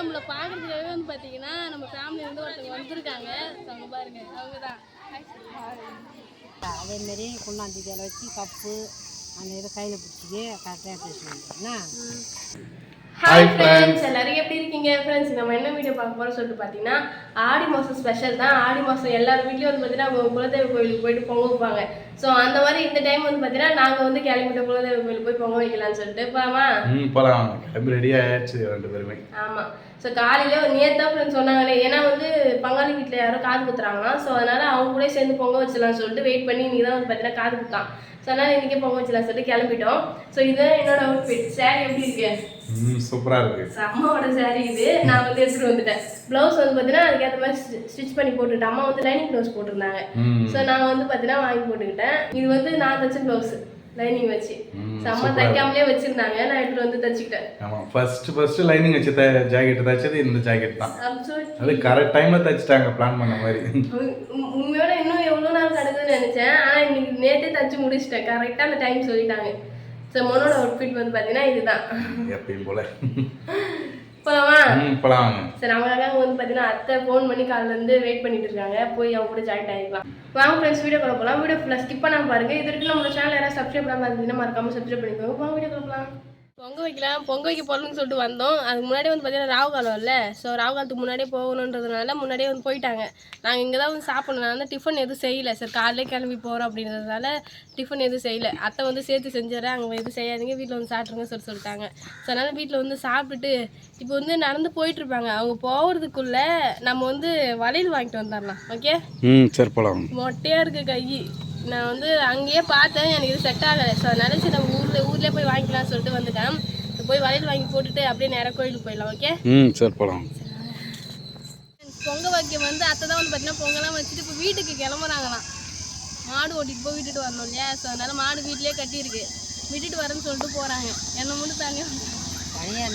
நம்மளை பார்க்கறதுக்காகவே வந்து பார்த்தீங்கன்னா நம்ம ஃபேமிலி வந்து ஒருத்தவங்க வந்திருக்காங்க. அவங்க பாருங்க, அவங்க தான். அதேமாரி குண்டாந்தீதியில் வச்சு கப்பு அந்த இதை கையில் பிடிச்சிக்கி கரெக்டாக பேசுவாங்க. ஹாய் ஃப்ரெண்ட்ஸ், எல்லாரும் எப்படி இருக்கீங்க? ஃப்ரெண்ட்ஸ், நம்ம என்ன வீடியோ பார்க்க போகிறோம் சொல்லிட்டு பார்த்தீங்கன்னா ஆடி மாதம் ஸ்பெஷல் தான். ஆடி மாதம் எல்லார் வீட்லேயும் வந்து பார்த்தீங்கன்னா அவங்க குலதெய்வ கோயிலுக்கு போயிட்டு பொங்க வைப்பாங்க. ஸோ அந்த மாதிரி இந்த டைம் வந்து பார்த்தீங்கன்னா நாங்கள் வந்து கிளம்பிட்ட குலதெய்வ கோயிலுக்கு போய் பொங்க வைக்கலாம்னு சொல்லிட்டு போகலாம். கிளம்பி ரெடி ஆயிடுச்சு ரெண்டு பேருமே. ஆமாம். ஸோ காலையிலே ஒரு நேற்று ஃப்ரெண்ட்ஸ் சொன்னாங்களே, ஏன்னா வந்து பங்காளி வீட்டில் யாரும் காது குத்துறாங்களாம். ஸோ அதனால் அவங்க கூட சேர்ந்து பொங்க வச்சிடலாம்னு சொல்லிட்டு வெயிட் பண்ணி இன்றைக்கி தான் வந்து பார்த்தீங்கன்னா காது குத்தான். ஸோ அதனால் இன்றைக்கே பொங்க வச்சிடலாம் சொல்லிட்டு கிளம்பிட்டோம். ஸோ இதுதான் என்னோட அவுட்ஃபிட். சாரி எப்படி இருக்கு? சூப்பரா இருக்கு. அம்மாவோட சாரி இது. நான் வந்து எடுத்துட்டு வந்துட்டேன். பிளவுஸ் வந்து பார்த்தீங்கன்னா அதுக்கேற்ற மாதிரி ஸ்டிச் பண்ணி போட்டுட்டேன். அம்மா வந்து லைனிங் பிளவுஸ் போட்டிருந்தாங்க. ஸோ நான் வந்து பார்த்தீங்கன்னா வாங்கி போட்டுக்கிட்டேன். இது வந்து நான் தச்ச பிளவுஸ் லைனிங் வச்சு. அம்மா தைக்காமலே வச்சிருந்தாங்க, நான் எடுத்துட்டு வந்து தச்சுக்கிட்டேன். ஆமா, ஃபர்ஸ்ட் லைனிங் வச்சு ஜாக்கெட் தச்சது இந்த ஜாக்கெட் தான். அது கரெக்ட் டைம்ல தச்சிட்டாங்க, பிளான் பண்ண மாதிரி. உண்மையோட இன்னும் எவ்வளவு நாள் கிடக்குதுன்னு நினைச்சேன், ஆனா இன்னைக்கு நேற்றே தச்சு முடிச்சிட்டேன். கரெக்டா அந்த டைம் சொல்லிட்டாங்க. ஸோ மோனோட அவுட்ஃபிட் வந்து பார்த்தீங்கன்னா இதுதான். எப்பயும் போல போலாமா? போலாம். சரி, அவங்களுக்காக வந்து பார்த்தீங்கன்னா அத்தை ஃபோன் பண்ணி காலைல இருந்து வெயிட் பண்ணிட்டு இருக்காங்க. போய் அவங்க கூட ஜாயின் ஆகிக்கலாம். வாங்க ஃப்ரெண்ட்ஸ், வீடியோ போகலாம். வீடியோ ஃபுல்லாக ஸ்கிப் பண்ணாமல் பாருங்க. இது வரைக்கும் நம்ம சேனல் யாராவது சப்ஸ்கிரைப் பண்ணாமல் இருந்தீங்கன்னா மறக்காம சப்ஸ்கிரைப் பண்ணிக்கோங்க. வாங்க வீடியோ போகலாம். பொங்க வைக்கலாம், பொங்க வைக்க போகணும்னு சொல்லிட்டு வந்தோம். அதுக்கு முன்னாடியே வந்து பார்த்தீங்கன்னா ராகு காலம் இல்லை. ஸோ ராகு காலத்துக்கு முன்னாடியே போகணுன்றதுனால முன்னாடியே வந்து போயிட்டாங்க. நாங்கள் இங்கே தான் வந்து சாப்பிடணும். நான் வந்து டிஃபன் எதுவும் செய்யலை. சரி, காலையிலே கிளம்பி போகிறோம் அப்படின்றதுனால டிஃபன் எதுவும் செய்யலை. அத்தை வந்து சேர்த்து செஞ்சிடறேன், அங்கே எதுவும் செய்யாதீங்க, வீட்டில் வந்து சாப்பிட்ருங்க சொல்லிட்டாங்க. ஸோ அதனால் வீட்டில் வந்து சாப்பிட்டுட்டு இப்போ வந்து நடந்து போயிட்டுருப்பாங்க. அவங்க போகிறதுக்குள்ளே நம்ம வந்து வளையல் வாங்கிட்டு வந்துடலாம். ஓகே? சரி, போகலாம். மொட்டையாக இருக்குது கை. நான் வந்து அங்கேயே பார்த்தேன், எனக்கு இது செட் ஆகலை. ஸோ அதனால சரி நம்ம ஊர்லேயே போய் வாங்கிக்கலாம்னு சொல்லிட்டு வந்துட்டேன். போய் வளையல் வாங்கி போட்டுட்டு அப்படியே நேராக கோயிலுக்கு போயிடலாம். ஓகே? சரி, போகலாம். பொங்க வைக்க வந்து அத்தை தான் வந்து பார்த்தீங்கன்னா பொங்கலாம் வச்சுட்டு இப்போ வீட்டுக்கு கிளம்புறாங்களாம். மாடு ஓட்டிட்டு போய் விட்டுட்டு வரணும் இல்லையா? ஸோ அதனால மாடு வீட்லேயே கட்டியிருக்கு, விட்டுட்டு வரேன்னு சொல்லிட்டு போகிறாங்க. என்னை மட்டும் தனியாக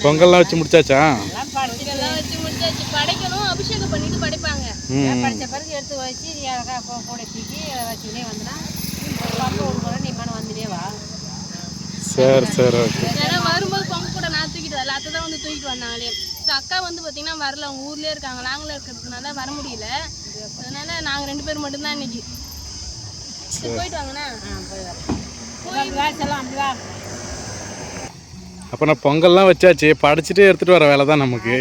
பொங்கல்லாம் வச்சு முடிச்சாச்சா? பொங்கல்லாம் வச்சு முடிச்சாச்சு. படைக்கணும், அபிஷேகம் பண்ணிட்டு படைப்பாங்க. படித்த பிறகு எடுத்து வச்சு கூட தூக்கி வச்சுக்கிட்டே வந்துனா நீ மன வந்துட்டே வா. சரி சரி, ஓகே. ஏன்னா வரும்போது பொங்க கூட நான் தூக்கிட்டு வரல, அத்தை தான் வந்து தூக்கிட்டு வந்தாங்களே. ஸோ அக்கா வந்து பார்த்தீங்கன்னா வரல, அவங்க ஊர்லேயே இருக்காங்க. லாங்கில் இருக்கிறதுனால வர முடியல. அதனால நாங்கள் 2 பேர் மட்டும்தான் இன்னைக்கு. சரி, போயிட்டு வாங்கண்ணா. அப்போ நான் பொங்கல்லாம் வச்சாச்சு, படைச்சிட்டு எடுத்துகிட்டு வர வேலை தான் நமக்கு.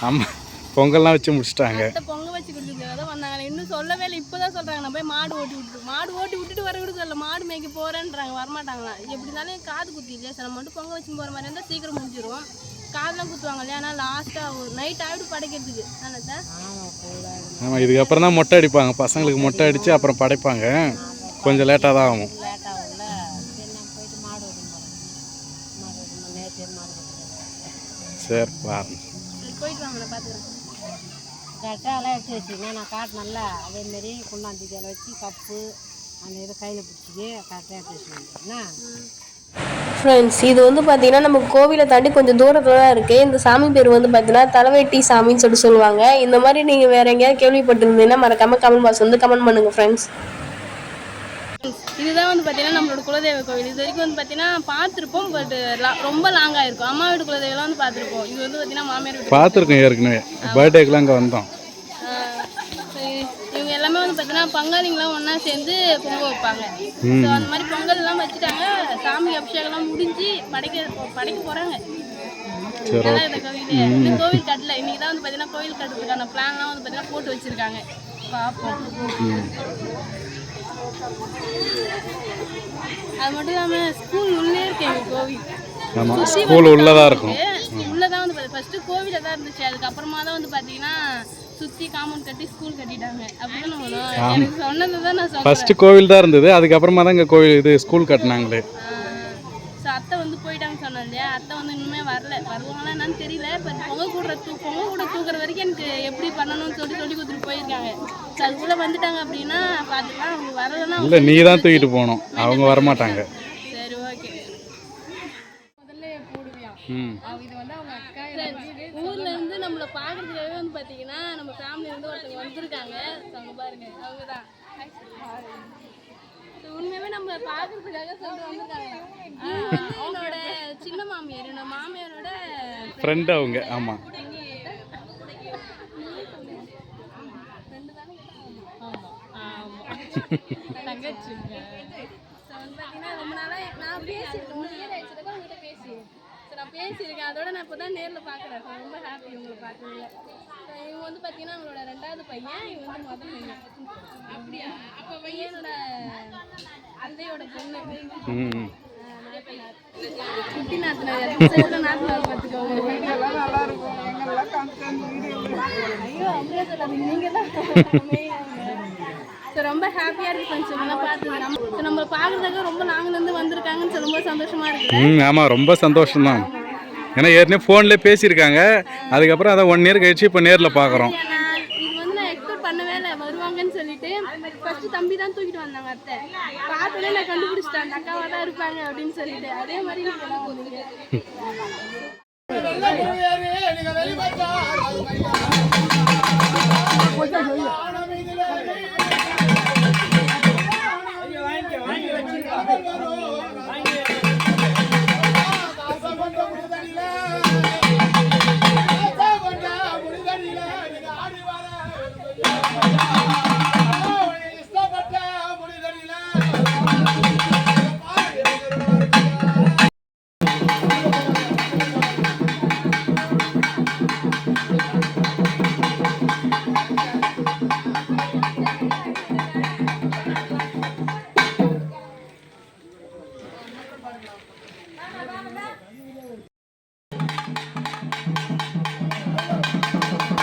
ஆமாம், பொங்கல்லாம் வச்சு முடிச்சிட்டாங்க. பொங்க வச்சு கொடுத்துருக்காங்க தான் வந்தாங்க. இன்னும் சொல்லவே இல்லை, இப்போ தான் சொல்கிறாங்க நான் போய் மாடு ஓட்டி விட்டுட்டு வர கூட சொல்ல, மாடு மேய்க்க போகிறேன்றாங்க. வரமாட்டாங்களா? எப்படி இருந்தாலும் காது குத்தி இல்லையா? சில மட்டும் பொங்க வச்சு போகிற மாதிரி இருந்தால் சீக்கிரம் முடிஞ்சிடும். காதெலாம் குத்துவாங்க இல்லையா? ஆனால் லாஸ்ட்டாக ஒரு நைட் ஆகிட்டு படைக்கிறதுக்கு தானே சார்? ஆமாம், இதுக்கப்புறம் தான் மொட்டை அடிப்பாங்க. பசங்களுக்கு மொட்டை அடித்து அப்புறம் படைப்பாங்க. கொஞ்சம் லேட்டாக தான் ஆகும். சரி, பாருங்க. போயிட்டு வாங்க, நான் பார்த்துக்கிறேன். கரெக்டாக எல்லாம் எடுத்து வச்சுக்கங்க. நான் காட்டினல அதேமாரி குண்டாந்தீதியில் வச்சு கப்பு அந்த இதை கையில் பிடிச்சிக்கி கரெக்டாக எடுத்து வச்சுக்கோங்க. ஃப்ரெண்ட்ஸ், இது வந்து பார்த்தீங்கன்னா நம்ம கோவிலை தாண்டி கொஞ்சம் தூரத்தில் தான் இருக்குது. இந்த சாமி பேர் வந்து பார்த்தீங்கன்னா தலைவெட்டி சாமின்னு சொல்லுவாங்க. இந்த மாதிரி நீங்கள் வேறு எங்கேயாவது கேள்விப்பட்டிருந்தீங்கன்னா மறக்காமல் கமெண்ட் பாக்ஸ் வந்து கமெண்ட் பண்ணுங்கள் ஃப்ரெண்ட்ஸ். இதுதான் வந்து பார்த்தீங்கன்னா நம்மளோட குலதெய்வ கோவில். இது வரைக்கும் வந்து பார்த்தீங்கன்னா பார்த்துருப்போம், பட் ரொம்ப லாங்காக இருக்கும். அம்மா வீட்டு குலதெய்வம்லாம் வந்து பார்த்துருப்போம். இது வந்து பார்த்தீங்கன்னா மாமியார் வீட்டு பார்த்துருக்கோம் ஏற்கனவே. பர்த்டேக்கெலாம் அங்கே வந்தோம். இவங்க எல்லாமே வந்து பார்த்தீங்கன்னா பங்காளிங்களாம் ஒன்றா சேர்ந்து பொங்க வைப்பாங்க. ஸோ அந்த மாதிரி பொங்கல்லாம் வச்சுட்டாங்க. சாமி அபிஷேகம்லாம் முடிஞ்சு படைக்க போகிறாங்க. நல்லா இந்த கோவில் இன்னும் கோவில் கட்டல. இன்னைக்கு தான் வந்து பார்த்தீங்கன்னா கோவில் கட்டுறதுக்கான பிளான்லாம் வந்து பார்த்தீங்கன்னா போட்டு வச்சுருக்காங்க. பார்ப்போம். அது மட்டும் இல்லாமல் ஸ்கூல் உள்ளே இருக்கு எங்கள் கோவில். உள்ளதான் வந்து ஃபர்ஸ்ட் கோவில தான் இருந்துச்சு. அதுக்கப்புறமா தான் வந்து பார்த்தீங்கன்னா சுற்றி காம்பவுண்ட் கட்டி ஸ்கூல் கட்டிட்டாங்க. அப்படின்னு எனக்கு சொன்னது தான் நான் சொல்றேன். ஃபர்ஸ்ட் கோவில் தான் இருந்தது, அதுக்கப்புறமா தான் இங்கே கோவில் இது ஸ்கூல் கட்டினாங்களே. ஸோ அத்தை வந்து போயிட்டாங்கன்னு சொன்னேன் இல்லையா? அத்தை வந்து இன்னுமே வருவாங்களா என்னன்னு தெரியல. இப்போ பொங்க கூட தூக்குற வரைக்கும் எனக்கு எப்படி பண்ணணும்னு சொல்லி கொடுத்துட்டு போயிருக்காங்க. ஸோ அதுக்குள்ளே வந்துட்டாங்க அப்படின்னா பார்த்துக்கலாம். அவங்க வரலன்னா இல்லை, நீ தான் தூக்கிட்டு போகணும், அவங்க வரமாட்டாங்க. சரி, ஓகே. முதல்ல போடுவியா? இது வந்து அவங்க அக்கா ஊர்ல இருந்து நம்மளை பார்க்கறதுக்காகவே வந்து பார்த்தீங்கன்னா நம்ம ஃபேமிலி வந்து ஒருத்தவங்க வந்திருக்காங்க. அவங்க பாருங்க, அவங்க தான். உண்மையாவே நம்ம பார்க்கறதுக்காக சொல்லிட்டு வந்திருக்காங்க. என்னோட சின்ன மாமியார், என்னோட மாமியாரோட ஃப்ரெண்ட் அவங்க. ஆமாம், தங்கச்சி பார்த்தீங்கன்னா ரொம்ப நாளாக நான் பேசியிருக்கேன் 1 இயர் ஆயிடுச்சுக்கா உங்கள்கிட்ட பேசி நான் பேசியிருக்கேன். அதோட நான் இப்போ தான் நேரில் பார்க்குறேன். ரொம்ப ஹாப்பி உங்களை பார்க்கறதுல. இவங்க வந்து பார்த்தீங்கன்னா அவங்களோட 2வது பையன், இவங்க வந்து முதல் பையன். அப்படியா? அப்போ பையனோட அந்தையோட பொண்ணு. குட்டி நாத்தினார் நாத்தினார் பார்த்துக்கோங்க. ஐயோ அப்படியே சொல்லாதீங்க, நீங்கள் தான் ஸோ ரொம்ப ஹாப்பியாக இருக்குது ஃப்ரெண்ட்ஸ் இவங்கெல்லாம் பார்த்து நம்ம பார்க்குறதுக்கு ரொம்ப லாங்கிலேருந்து வந்திருக்காங்கன்னு ரொம்ப சந்தோஷமாக இருக்குது. ஆமாம் ரொம்ப சந்தோஷம்தான். ஏன்னா ஏற்கனவே ஃபோன்லேயே பேசியிருக்காங்க. அதுக்கப்புறம் அதை 1 இயர் கழிச்சு இப்போ நேரில் பார்க்குறோம். இது வந்து நான் எக்ஸ்பெக்ட் பண்ணவே இல்லை வருவாங்கன்னு சொல்லிட்டு. ஃபர்ஸ்ட் தம்பி தான் தூக்கிட்டு வந்தாங்க அத்தை. பார்த்தோன்னே நான் கண்டுபிடிச்சிட்டேன் அந்த அக்காவாக தான் இருப்பாங்க அப்படின்னு சொல்லிட்டு. அதே மாதிரி நீங்கள் வந்தீங்க.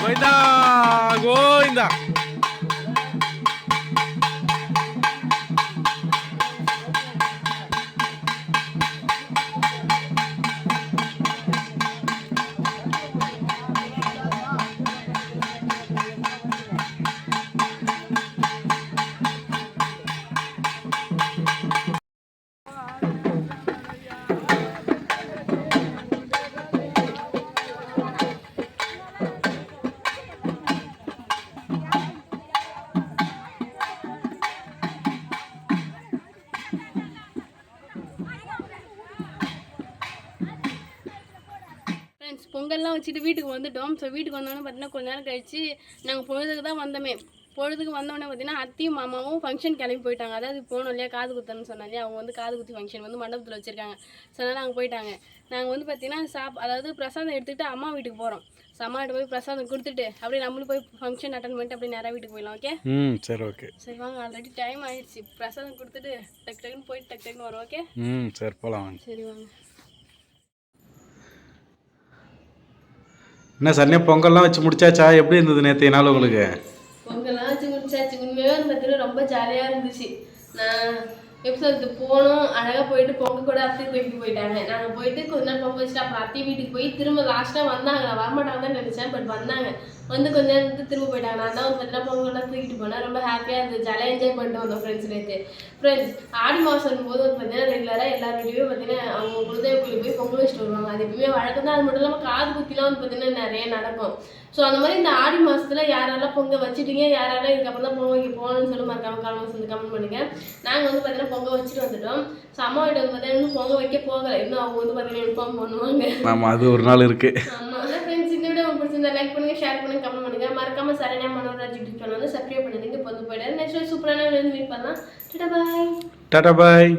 கோவிந்தா கோவிந்தா. பொங்கல்லாம் வச்சுட்டு வீட்டுக்கு வந்துட்டோம். ஸோ வீட்டுக்கு வந்தோடனே பார்த்தீங்கன்னா கொஞ்ச நேரம் கழிச்சு நாங்கள் பொழுதுக்கு தான் வந்தோமே. பொழுதுக்கு வந்தோடனே பார்த்தீங்கன்னா அத்தையும் மாமாவும் ஃபங்க்ஷன் கிளம்பி போயிட்டாங்க. அதாவது போனோம் இல்லையா காது குத்தன்னு சொன்னாங்க இல்லையா, அவங்க வந்து காது குத்தி ஃபங்க்ஷன் வந்து மண்டபத்தில் வச்சுருக்காங்க. ஸோ அதனால் அங்கே போயிட்டாங்க. நாங்கள் வந்து பார்த்தீங்கன்னா அதாவது பிரசாதம் எடுத்துகிட்டு அம்மா வீட்டுக்கு போகிறோம். ஸோ அம்மா வீட்டு போய் பிரசாதம் கொடுத்துட்டு அப்படியே நம்மளும் போய் ஃபங்க்ஷன் அட்டன் பண்ணிட்டு அப்படியே நேராக வீட்டுக்கு போயிடலாம். ஓகே சரி ஓகே. சரி வாங்க, ஆல்ரெடி டைம் ஆயிடுச்சு. பிரசாதம் கொடுத்துட்டு டக்கு டக்குன்னு போயிட்டு டக்கு டக்குன்னு வரோம். ஓகே சரி போகலாம். சரி வாங்க. என்ன சன்னியா பொங்கல்லாம் வச்சு முடிச்சாச்சா? எப்படி இருந்தது நேற்று நாள் உங்களுக்கு? பொங்கல்லாம் வச்சு முடிச்சாச்சு. உண்மையாக வந்து பார்த்தீங்கன்னா ரொம்ப ஜாலியாக இருந்துச்சு. நான் எப்படி சொல்றது, போனோம் அழகாக போயிட்டு பொங்கல் கூட அத்தையும் தூக்கிட்டு போயிட்டாங்க. நாங்கள் போயிட்டு கொஞ்ச நேரம் பொங்கல் வச்சுட்டு அப்புறம் அத்தை வீட்டுக்கு போய் திரும்ப லாஸ்ட்டாக வந்தாங்க. நான் வரமாட்டாங்க தான் நினச்சேன், பட் வந்தாங்க. வந்து கொஞ்ச நேரத்துக்கு திரும்ப போயிட்டாங்க. நான் தான் வந்து பார்த்தீங்கன்னா பொங்கல்லாம் தூக்கிட்டு போனேன். ரொம்ப ஹாப்பியாக இருந்தது, ஜாலியாக என்ஜாய் பண்ணிட்டு வந்தோம் ஃப்ரெண்ட்ஸ் நேற்று. ஃப்ரெண்ட்ஸ் ஆடி மாதம் போது வந்து பார்த்தீங்கன்னா ரெகுலராக எல்லா வீட்லேயுமே பார்த்தீங்கன்னா அவங்க குலதெய்வக்குள்ளே போய் பொங்கல் வச்சுட்டு வருவாங்க. அது எப்பவுமே வழக்கம் தான். அது மட்டும் இல்லாமல் காது குத்திலாம் வந்து பார்த்தீங்கன்னா நிறைய நடக்கும். ஸோ அந்த மாதிரி இந்த ஆடி மாதத்தில் யாரெல்லாம் பொங்கல் வச்சுட்டீங்க, யாரெல்லாம் இதுக்கப்புறம் தான் பொங்கல் வைக்க போகணும்னு சொல்லி மறக்காம காலம் வந்து கமெண்ட் பண்ணுங்க. நாங்கள் வந்து பார்த்தீங்கன்னா பொங்கல் வச்சுட்டு வந்துட்டோம். ஸோ அம்மா வீட்டு வந்து பார்த்தீங்கன்னா இன்னும் பொங்கல் வைக்க போகலை. இன்னும் அவங்க வந்து பார்த்தீங்கன்னா இன்ஃபார்ம் பண்ணுவாங்க. ஆமாம் அது ஒரு நாள் இருக்குது. ஆமாம் அதான் ஃப்ரெண்ட்ஸ், இந்த வீடியோ உங்களுக்கு பிடிச்சிருந்தா லைக் பண்ணுங்கள், ஷேர் பண்ணுங்கள், கமெண்ட் பண்ணுங்கள். மறக்காம சரண்யா மனோராஜ் யூடியூப் சேனல் வந்து சப்ஸ்கிரைப் பண்ணுங்க. இப்போ வந்து போயிட்டு நெக்ஸ்ட் சூப்பரான மீட் பண்ணலாம். டாடா பாய். டாடா பாய்.